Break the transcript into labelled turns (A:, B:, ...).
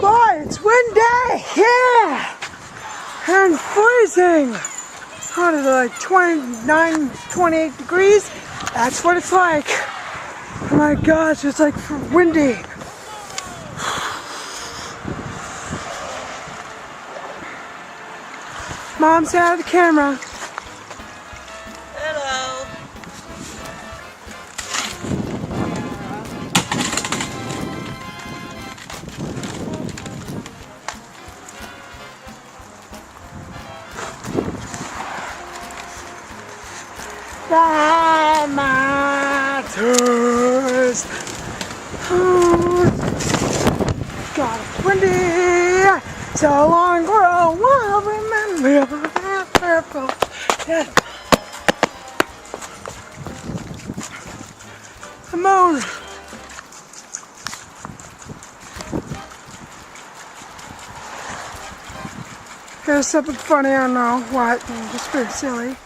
A: Boy, it's windy! Yeah! And freezing! What is it, like 29, 28 degrees? That's what it's like. Oh my gosh, it's like windy. Mom's out of the camera.
B: Hello.
A: That matters. Oh, God, it's windy. So long ago, I'll remember that purple. Yeah. The moon. Here's something funny, I don't know what, just being silly.